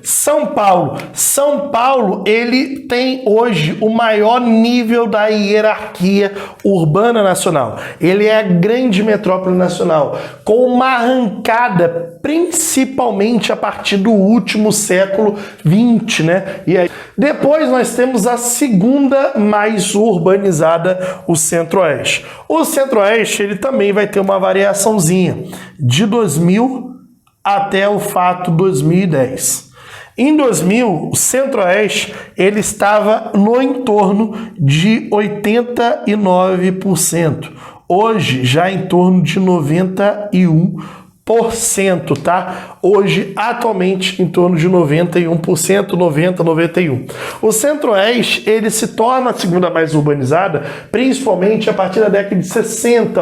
São Paulo. São Paulo, ele tem hoje o maior nível da hierarquia urbana nacional. Ele é a grande metrópole nacional, com uma arrancada principalmente a partir do último século XX, né? E aí, depois nós temos a segunda mais urbanizada, o Centro-Oeste. O Centro-Oeste, ele também vai ter uma variaçãozinha de 2000 até o fato 2010. Em 2000, o Centro-Oeste ele estava no entorno de 89%. Hoje, já em torno de 91%, tá? Hoje, atualmente, em torno de 91%, 90, 91. O Centro-Oeste, ele se torna a segunda mais urbanizada, principalmente a partir da década de 60,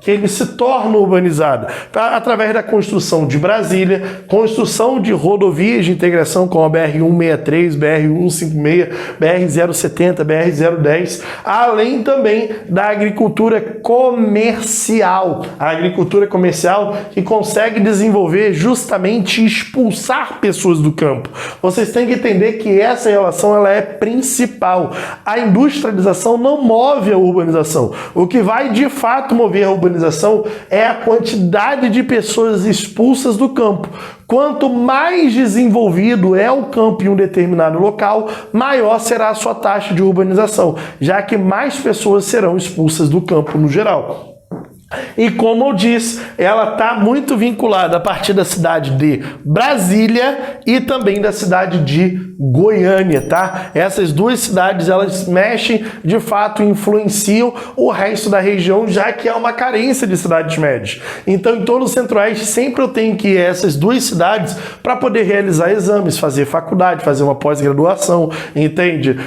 que ele se torna urbanizada, através da construção de Brasília, construção de rodovias de integração com a BR-163, BR-156, BR-070, BR-010, além também da agricultura comercial. A agricultura comercial que consegue desenvolver justamente expulsar pessoas do campo. Vocês têm que entender que essa relação ela é principal. A industrialização não move a urbanização. O que vai de fato mover a urbanização é a quantidade de pessoas expulsas do campo. Quanto mais desenvolvido é o campo em um determinado local, maior será a sua taxa de urbanização, já que mais pessoas serão expulsas do campo no geral. E como eu disse, ela está muito vinculada a partir da cidade de Brasília e também da cidade de Goiânia, tá? Essas duas cidades, elas mexem, de fato, influenciam o resto da região, já que há uma carência de cidades médias. Então, em todo o Centro-Oeste, sempre eu tenho que ir a essas duas cidades para poder realizar exames, fazer faculdade, fazer uma pós-graduação, entende?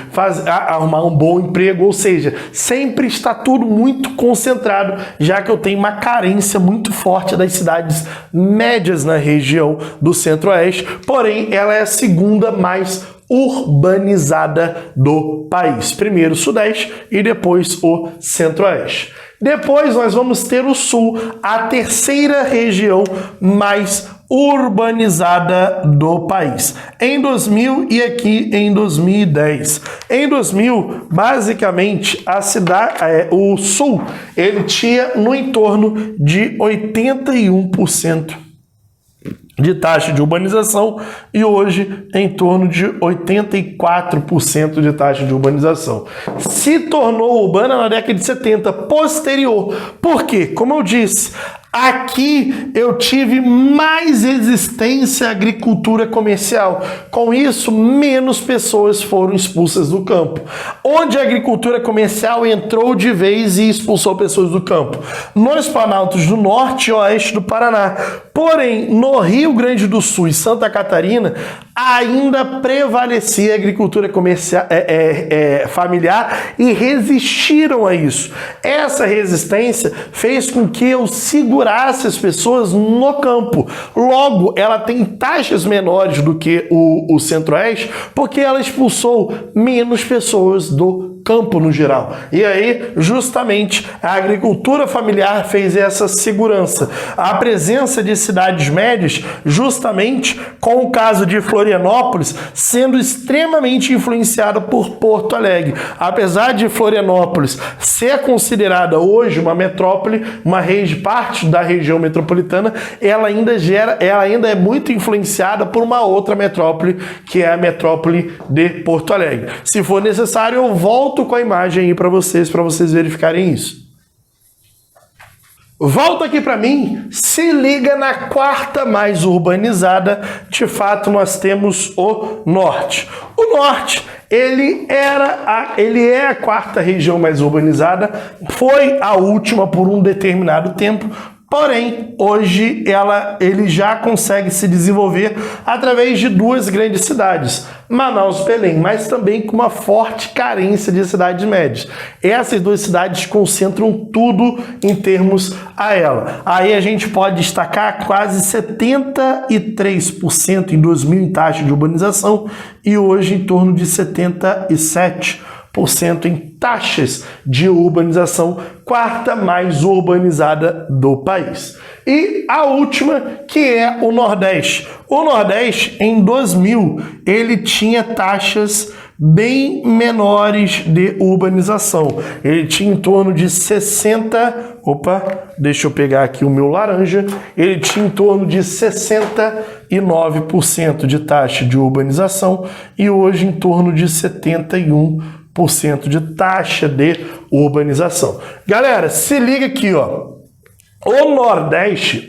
Arrumar um bom emprego, ou seja, sempre está tudo muito concentrado, já que eu tenho uma carência muito forte das cidades médias na região do Centro-Oeste, porém ela é a segunda mais urbanizada do país. Primeiro o Sudeste e depois o Centro-Oeste. Depois nós vamos ter o Sul, a terceira região mais urbanizada do país. Em 2000 e aqui em 2010. Em 2000, basicamente, o Sul, ele tinha no entorno de 81% de taxa de urbanização e hoje em torno de 84% de taxa de urbanização. Se tornou urbana na década de 70, posterior. Por quê? Como eu disse, aqui eu tive mais resistência à agricultura comercial. Com isso, menos pessoas foram expulsas do campo. Onde a agricultura comercial entrou de vez e expulsou pessoas do campo? Nos planaltos do norte e oeste do Paraná. Porém, no Rio Grande do Sul e Santa Catarina, ainda prevalecia a agricultura comercial, familiar e resistiram a isso. Essa resistência fez com que eu segurasse as pessoas no campo. Logo, ela tem taxas menores do que o Centro-Oeste, porque ela expulsou menos pessoas do campo no geral. E aí, justamente, a agricultura familiar fez essa segurança. A presença de cidades médias, justamente com o caso de Florianópolis, sendo extremamente influenciada por Porto Alegre. Apesar de Florianópolis ser considerada hoje uma metrópole, parte da região metropolitana, ela ainda é muito influenciada por uma outra metrópole, que é a metrópole de Porto Alegre. Se for necessário, eu volto com a imagem aí para vocês verificarem isso. Volta aqui para mim, se liga na quarta mais urbanizada. De fato, nós temos o Norte. O Norte, ele é a quarta região mais urbanizada, foi a última por um determinado tempo. Porém, hoje ele já consegue se desenvolver através de duas grandes cidades, Manaus e Belém, mas também com uma forte carência de cidades médias. Essas duas cidades concentram tudo em termos a ela. Aí a gente pode destacar quase 73% em 2000 em taxa de urbanização e hoje em torno de 77%. em taxas de urbanização, quarta mais urbanizada do país. E a última, que é o Nordeste. O Nordeste, em 2000, ele tinha taxas bem menores de urbanização. Ele tinha em torno de 60... Opa, deixa eu pegar aqui o meu laranja. Ele tinha em torno de 69% de taxa de urbanização e hoje em torno de 71% de taxa de urbanização. Galera, se liga aqui, ó. O Nordeste,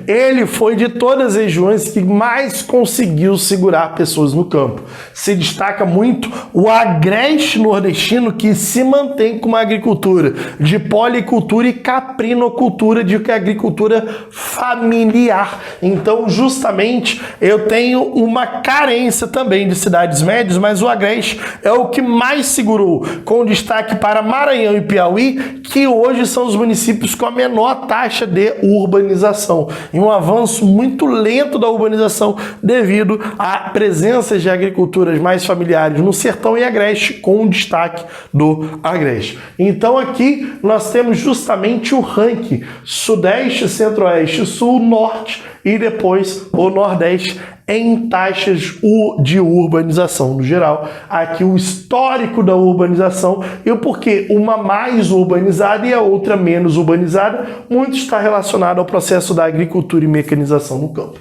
ele foi de todas as regiões que mais conseguiu segurar pessoas no campo. Se destaca muito o agreste nordestino, que se mantém com uma agricultura de policultura e caprinocultura, de agricultura familiar. Então, justamente, eu tenho uma carência também de cidades médias, mas o agreste é o que mais segurou, com destaque para Maranhão e Piauí, que hoje são os municípios com a menor taxa de urbanização, e um avanço muito lento da urbanização devido à presença de agriculturas mais familiares no sertão e agreste, com o destaque do agreste. Então aqui nós temos justamente o ranking Sudeste, Centro-Oeste, Sul, Norte e depois o Nordeste em taxas de urbanização no geral. Aqui o histórico da urbanização e o porquê uma mais urbanizada e a outra menos urbanizada, muito está relacionado ao processo da agricultura e mecanização no campo.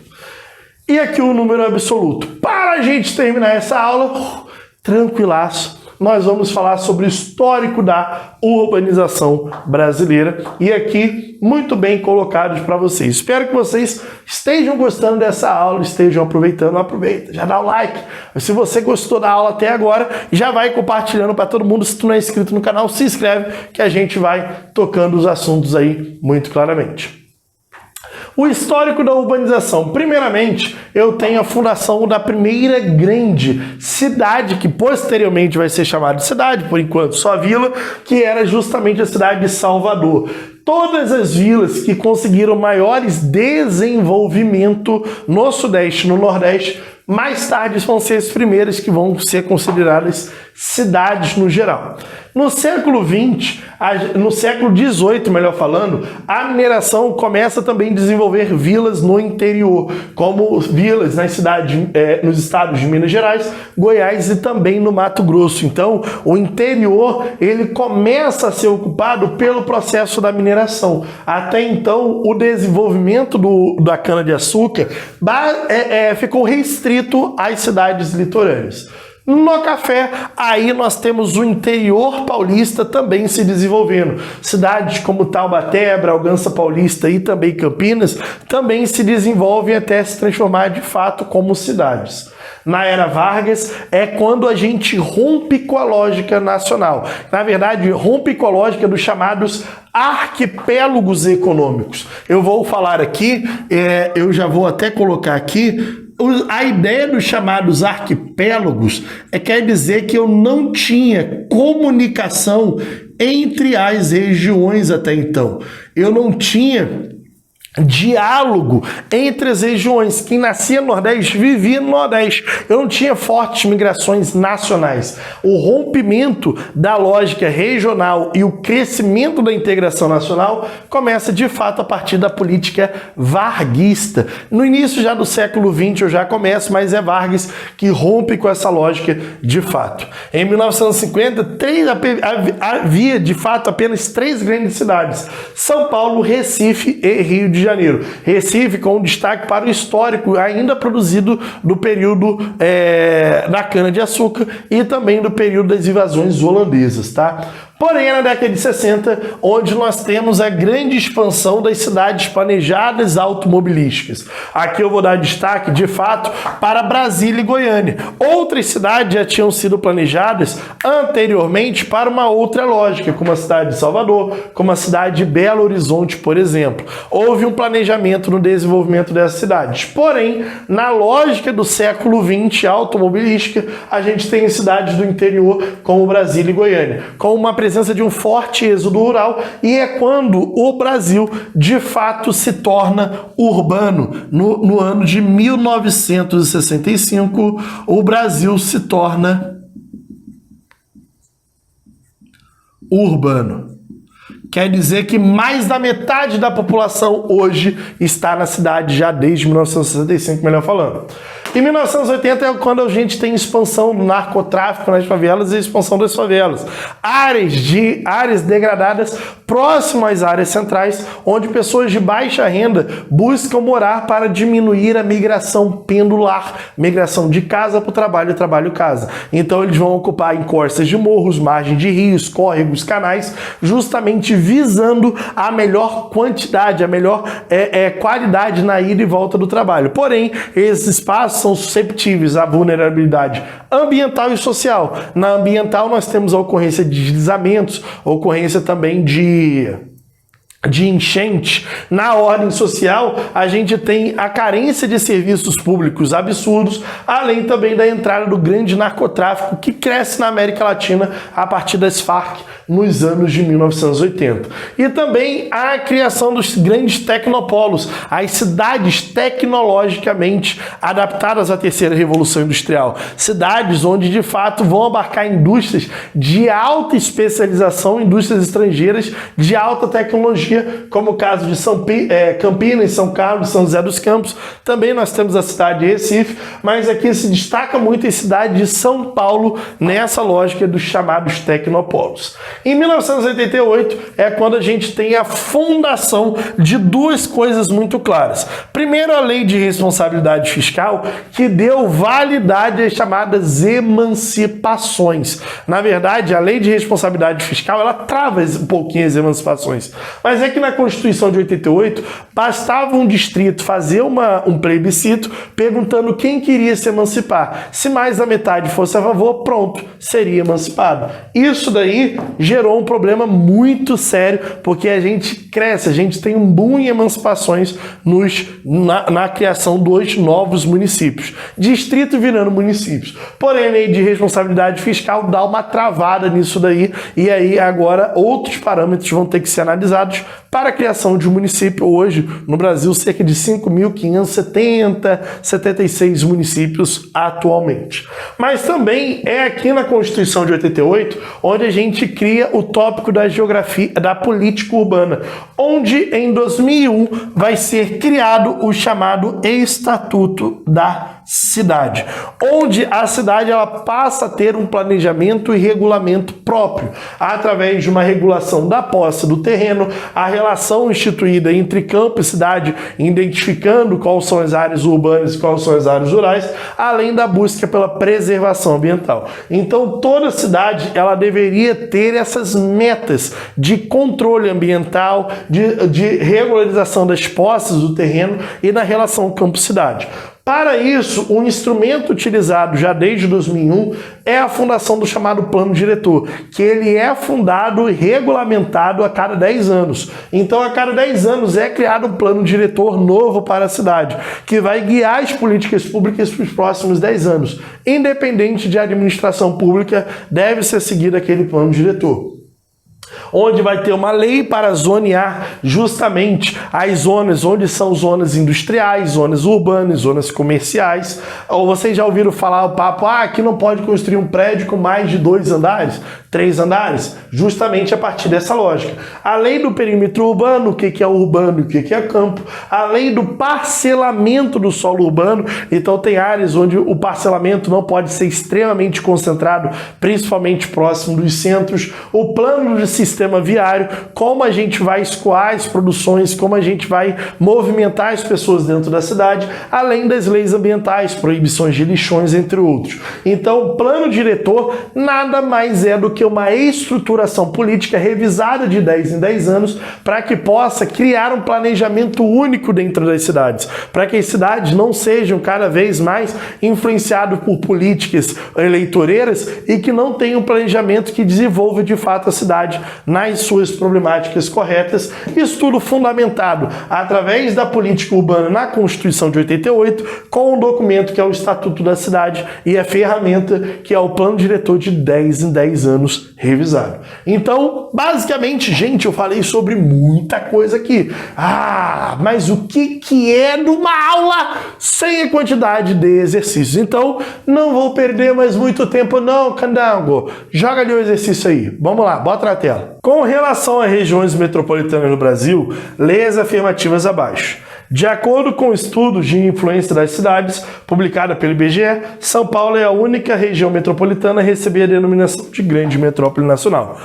E aqui o número absoluto. Para a gente terminar essa aula, tranquilaço, nós vamos falar sobre o histórico da urbanização brasileira e aqui muito bem colocados para vocês. Espero que vocês estejam gostando dessa aula, estejam aproveitando. Aproveita, já dá o like. Se você gostou da aula até agora, já vai compartilhando para todo mundo. Se tu não é inscrito no canal, se inscreve que a gente vai tocando os assuntos aí muito claramente. O histórico da urbanização. Primeiramente, eu tenho a fundação da primeira grande cidade, que posteriormente vai ser chamada de cidade, por enquanto só vila, que era justamente a cidade de Salvador. Todas as vilas que conseguiram maiores desenvolvimento no Sudeste e no Nordeste, mais tarde vão ser as primeiras que vão ser consideradas cidades no geral. No século XX, no século XVIII, melhor falando, a mineração começa também a desenvolver vilas no interior, como vilas nas cidades, nos estados de Minas Gerais, Goiás e também no Mato Grosso. Então, o interior ele começa a ser ocupado pelo processo da mineração. Até então, o desenvolvimento da cana-de-açúcar ficou restrito às cidades litorâneas. No café, aí nós temos o interior paulista também se desenvolvendo. Cidades como Taubaté, Bragança Paulista e também Campinas também se desenvolvem até se transformar de fato como cidades. Na era Vargas é quando a gente rompe com a lógica nacional. Na verdade, rompe com a lógica dos chamados arquipélagos econômicos. Eu vou falar aqui, eu já vou até colocar aqui. A ideia dos chamados arquipélagos quer dizer que eu não tinha comunicação entre as regiões até então. Eu não tinha diálogo entre as regiões. Quem nascia no Nordeste vivia no Nordeste. Eu não tinha fortes migrações nacionais. O rompimento da lógica regional e o crescimento da integração nacional começa de fato a partir da política varguista. No início já do século XX eu já começo, mas é Vargas que rompe com essa lógica de fato. Em 1950 havia de fato apenas 3 grandes cidades: São Paulo, Recife e Rio de Janeiro. Recife com destaque para o histórico ainda produzido do período da cana-de-açúcar e também do período das invasões holandesas, tá? Porém, é na década de 60, onde nós temos a grande expansão das cidades planejadas automobilísticas. Aqui eu vou dar destaque, de fato, para Brasília e Goiânia. Outras cidades já tinham sido planejadas anteriormente para uma outra lógica, como a cidade de Salvador, como a cidade de Belo Horizonte, por exemplo. Houve um planejamento no desenvolvimento dessas cidades. Porém, na lógica do século XX automobilística, a gente tem cidades do interior, como Brasília e Goiânia, com uma presença de um forte êxodo rural, e é quando o Brasil de fato se torna urbano. No ano de 1965, o Brasil se torna urbano. Quer dizer que mais da metade da população hoje está na cidade já desde 1965, melhor falando. Em 1980 é quando a gente tem expansão do narcotráfico nas favelas e expansão das favelas. Áreas degradadas próximas às áreas centrais, onde pessoas de baixa renda buscam morar para diminuir a migração pendular, migração de casa para o trabalho, trabalho-casa. Então eles vão ocupar encostas de morros, margem de rios, córregos, canais, justamente visando a melhor quantidade, a melhor qualidade na ida e volta do trabalho. Porém, esses espaços são susceptíveis à vulnerabilidade ambiental e social. Na ambiental nós temos a ocorrência de deslizamentos, ocorrência também de enchente. Na ordem social, a gente tem a carência de serviços públicos absurdos, além também da entrada do grande narcotráfico que cresce na América Latina a partir das Farc nos anos de 1980. E também a criação dos grandes tecnopolos, as cidades tecnologicamente adaptadas à terceira revolução industrial. Cidades onde, de fato, vão abarcar indústrias de alta especialização, indústrias estrangeiras de alta tecnologia, como o caso de Campinas, São Carlos, São José dos Campos. Também nós temos a cidade de Recife, mas aqui se destaca muito a cidade de São Paulo nessa lógica dos chamados tecnopolos. Em 1988 é quando a gente tem a fundação de duas coisas muito claras. Primeiro, a Lei de Responsabilidade Fiscal, que deu validade às chamadas emancipações. Na verdade, a Lei de Responsabilidade Fiscal, ela trava um pouquinho as emancipações. Mas é que na Constituição de 88, bastava um distrito fazer um plebiscito perguntando quem queria se emancipar. Se mais da metade fosse a favor, pronto, seria emancipado. Isso daí gerou um problema muito sério, porque a gente cresce, a gente tem um boom em emancipações na criação dos novos municípios. Distrito virando municípios. Porém, a Lei de Responsabilidade Fiscal dá uma travada nisso daí, e aí agora outros parâmetros vão ter que ser analisados para a criação de um município. Hoje, no Brasil, cerca de 5.576 municípios atualmente. Mas também é aqui na Constituição de 88 onde a gente cria o tópico da geografia, da política urbana, onde em 2001 vai ser criado o chamado Estatuto da Cidade, onde a cidade ela passa a ter um planejamento e regulamento próprio, através de uma regulação da posse do terreno, a relação instituída entre campo e cidade, identificando quais são as áreas urbanas e quais são as áreas rurais, além da busca pela preservação ambiental. Então, toda cidade ela deveria ter essas metas de controle ambiental, de regularização das posses do terreno e na relação campo-cidade. Para isso, um instrumento utilizado já desde 2001 é a fundação do chamado Plano Diretor, que ele é fundado e regulamentado a cada 10 anos. Então, a cada 10 anos é criado um plano diretor novo para a cidade, que vai guiar as políticas públicas para os próximos 10 anos. Independente de administração pública, deve ser seguido aquele plano diretor, onde vai ter uma lei para zonear justamente as zonas onde são zonas industriais, zonas urbanas, zonas comerciais. Ou vocês já ouviram falar o papo, aqui não pode construir um prédio com mais de 2 andares, 3 andares? Justamente a partir dessa lógica. A lei do perímetro urbano, o que é urbano e o que é campo. A lei do parcelamento do solo urbano, então tem áreas onde o parcelamento não pode ser extremamente concentrado, principalmente próximo dos centros. O plano de sistema viário, como a gente vai escoar as produções, como a gente vai movimentar as pessoas dentro da cidade, além das leis ambientais, proibições de lixões, entre outros. Então, o plano diretor nada mais é do que uma estruturação política revisada de 10 em 10 anos para que possa criar um planejamento único dentro das cidades, para que as cidades não sejam cada vez mais influenciadas por políticas eleitoreiras e que não tenham um planejamento que desenvolva de fato a cidade nas suas problemáticas corretas. Isso tudo fundamentado através da política urbana na Constituição de 88, com um documento que é o Estatuto da Cidade e a ferramenta que é o Plano Diretor de 10 em 10 anos revisado. Então, basicamente, gente, eu falei sobre muita coisa aqui. Mas o que é numa aula sem a quantidade de exercícios? Então, não vou perder mais muito tempo não, Candango. Joga ali o exercício aí. Vamos lá, bota na tela. tela. Com relação a regiões metropolitanas no Brasil, leia as afirmativas abaixo. De acordo com estudos de influência das cidades, publicada pelo IBGE, São Paulo é a única região metropolitana a receber a denominação de grande metrópole nacional.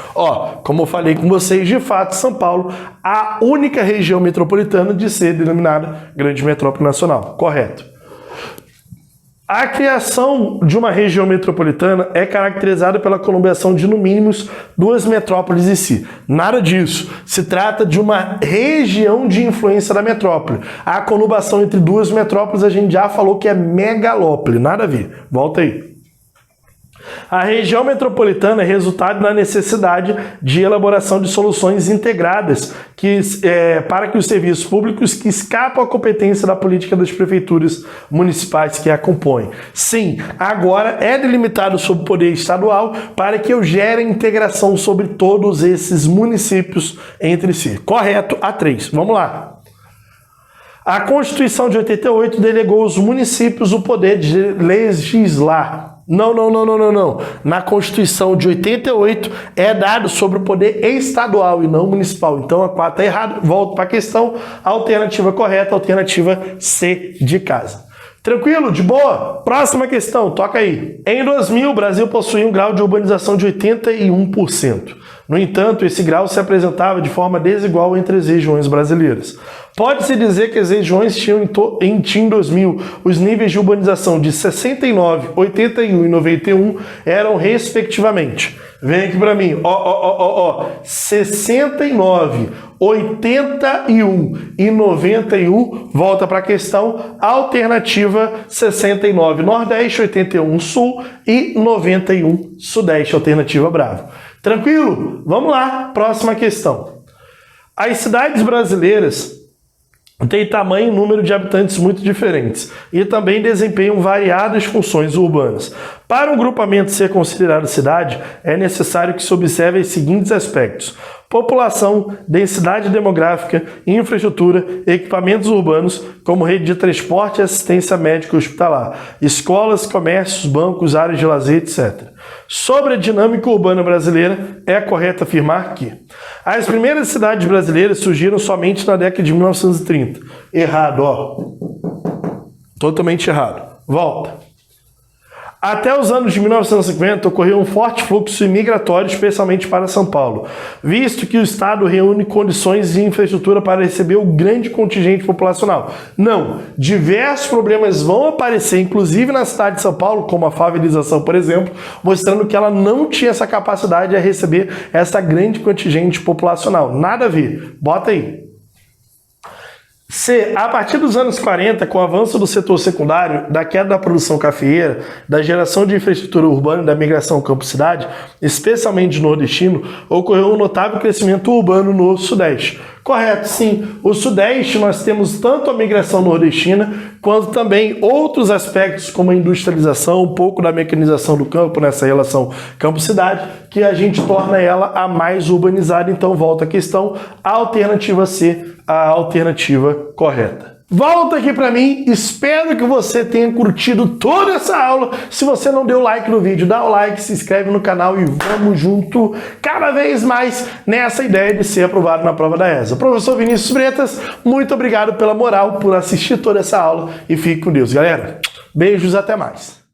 Como eu falei com vocês, de fato, São Paulo é a única região metropolitana de ser denominada grande metrópole nacional. Correto. A criação de uma região metropolitana é caracterizada pela conurbação de, no mínimo, duas metrópoles em si. Nada disso. Se trata de uma região de influência da metrópole. A conurbação entre duas metrópoles a gente já falou que é megalópole. Nada a ver. Volta aí. A região metropolitana é resultado da necessidade de elaboração de soluções integradas para que os serviços públicos que escapam à competência da política das prefeituras municipais que a compõem. Sim, agora é delimitado sob o poder estadual para que eu gere integração sobre todos esses municípios entre si. Correto, A3. Vamos lá. A Constituição de 88 delegou aos municípios o poder de legislar. Não. Na Constituição de 88 é dado sobre o poder estadual e não municipal. Então a 4 está errado. Volto para a questão. Alternativa correta, alternativa C de casa. Tranquilo? De boa? Próxima questão, toca aí. Em 2000, o Brasil possuía um grau de urbanização de 81%. No entanto, esse grau se apresentava de forma desigual entre as regiões brasileiras. Pode-se dizer que as regiões tinham em 2000 os níveis de urbanização de 69, 81 e 91 eram respectivamente. Vem aqui para mim, 69, 81 e 91, volta para a questão, alternativa 69 Nordeste, 81 Sul e 91 Sudeste, alternativa Bravo. Tranquilo? Vamos lá, próxima questão. As cidades brasileiras têm tamanho e número de habitantes muito diferentes e também desempenham variadas funções urbanas. Para um grupamento ser considerado cidade, é necessário que se observe os seguintes aspectos: população, densidade demográfica, infraestrutura, equipamentos urbanos, como rede de transporte e assistência médica e hospitalar, escolas, comércios, bancos, áreas de lazer, etc. Sobre a dinâmica urbana brasileira, é correto afirmar que as primeiras cidades brasileiras surgiram somente na década de 1930. Errado, Totalmente errado. Volta. Até os anos de 1950 ocorreu um forte fluxo imigratório, especialmente para São Paulo, visto que o Estado reúne condições de infraestrutura para receber o grande contingente populacional. Não, diversos problemas vão aparecer, inclusive na cidade de São Paulo, como a favelização, por exemplo, mostrando que ela não tinha essa capacidade de receber essa grande contingente populacional. Nada a ver. Bota aí. C. A partir dos anos 40, com o avanço do setor secundário, da queda da produção cafeeira, da geração de infraestrutura urbana e da migração campo-cidade, especialmente nordestino, ocorreu um notável crescimento urbano no Sudeste. Correto, sim. O Sudeste nós temos tanto a migração nordestina, quanto também outros aspectos como a industrialização, um pouco da mecanização do campo nessa relação campo-cidade, que a gente torna ela a mais urbanizada. Então volta a questão, a alternativa C, a alternativa correta. Volta aqui para mim, espero que você tenha curtido toda essa aula. Se você não deu like no vídeo, dá o like, se inscreve no canal e vamos junto cada vez mais nessa ideia de ser aprovado na prova da ESA. Professor Vinícius Bretas, muito obrigado pela moral, por assistir toda essa aula e fique com Deus, galera. Beijos, até mais.